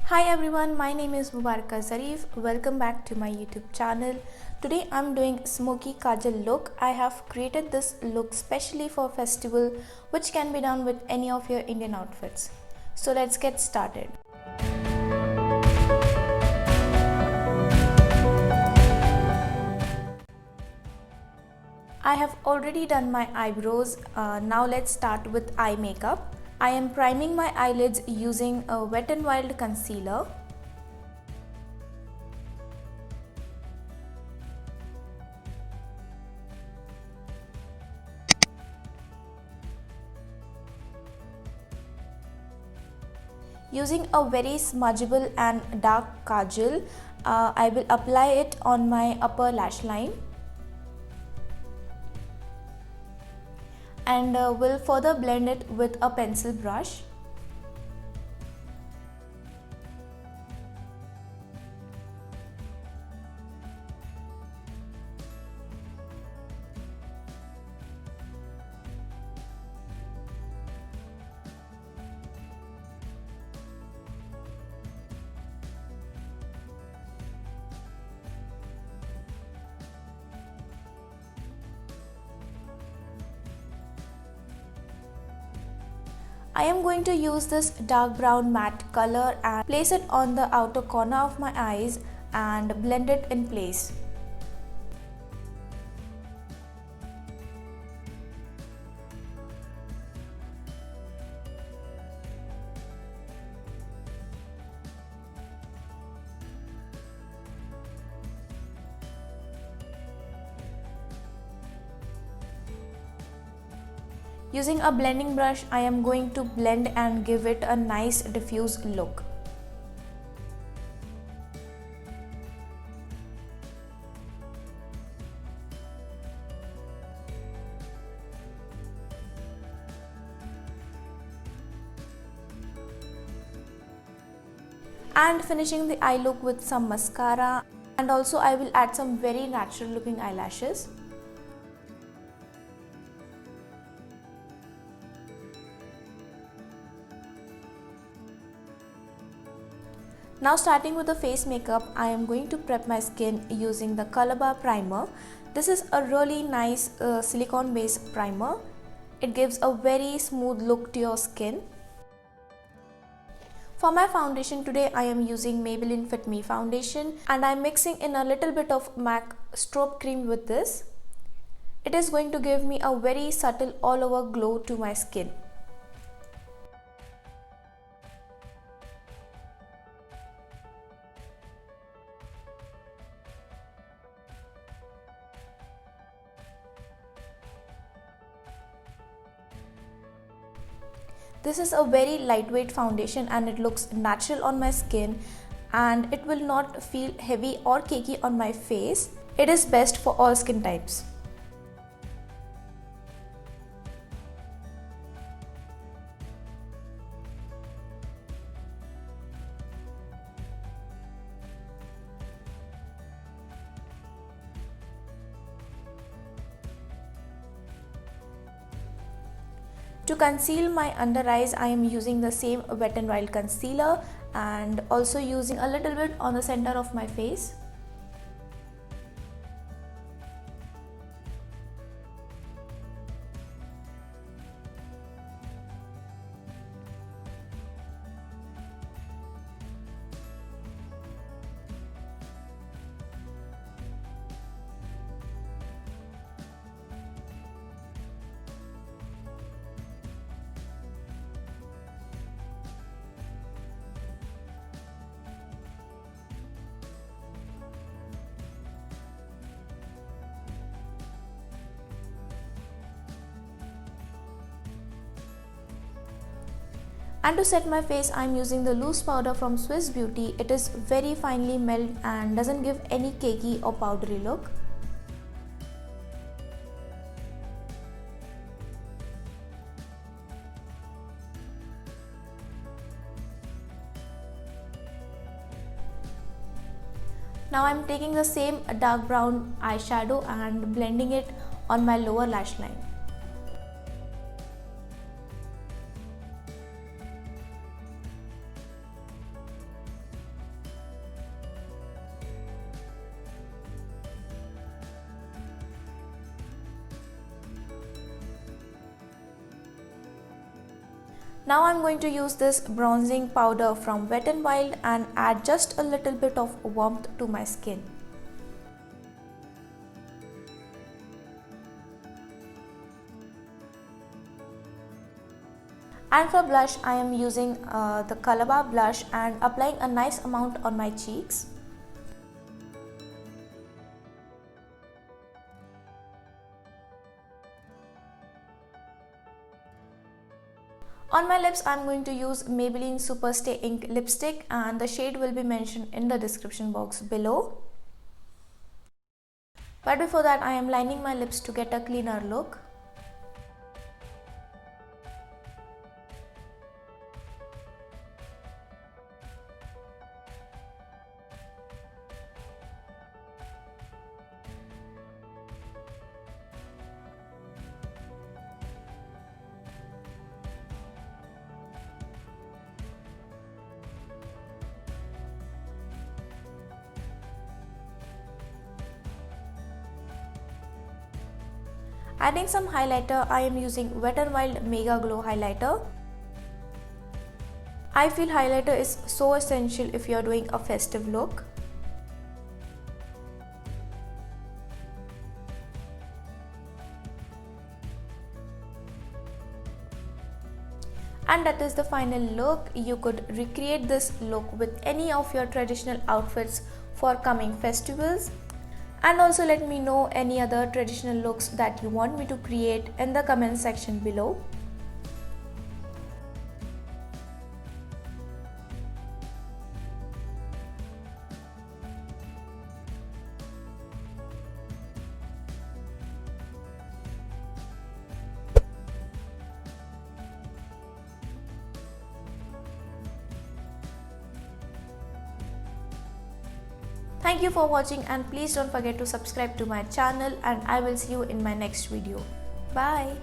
Hi everyone, my name is Mubaraka Zarif. Welcome back to my YouTube channel. Today I'm doing Smokey Kajal look. I have created this look specially for festival, which can be done with any of your Indian outfits. So let's get started. I have already done my eyebrows. Now let's start with eye makeup. I am priming my eyelids using a Wet n Wild concealer. Using a very smudgeable and dark kajal, I will apply it on my upper lash line and will further blend it with a pencil brush. I am going to use this dark brown matte color and place it on the outer corner of my eyes and blend it in place. Using a blending brush, I am going to blend and give it a nice diffuse look. And finishing the eye look with some mascara, and also I will add some very natural looking eyelashes. Now starting with the face makeup, I am going to prep my skin using the Colorbar primer. This is a really nice silicone based primer. It gives a very smooth look to your skin. For my foundation today, I am using Maybelline Fit Me foundation and I am mixing in a little bit of M.A.C strobe cream with this. It is going to give me a very subtle all over glow to my skin. This is a very lightweight foundation and it looks natural on my skin and it will not feel heavy or cakey on my face. It is best for all skin types. To conceal my under eyes, I am using the same Wet n Wild concealer and also using a little bit on the center of my face. And to set my face, I am using the loose powder from Swiss Beauty. It is very finely milled and doesn't give any cakey or powdery look. Now I am taking the same dark brown eyeshadow and blending it on my lower lash line. Now I'm going to use this bronzing powder from Wet n Wild and add just a little bit of warmth to my skin. And for blush, I am using the Colorbar blush and applying a nice amount on my cheeks. On my lips, I am going to use Maybelline Super Stay Ink lipstick and the shade will be mentioned in the description box below. But before that, I am lining my lips to get a cleaner look. Adding some highlighter, I am using Wet n Wild MegaGlo highlighter. I feel highlighter is so essential if you are doing a festive look. And that is the final look. You could recreate this look with any of your traditional outfits for coming festivals. And also let me know any other traditional looks that you want me to create in the comment section below. Thank you for watching and please don't forget to subscribe to my channel and I will see you in my next video. Bye.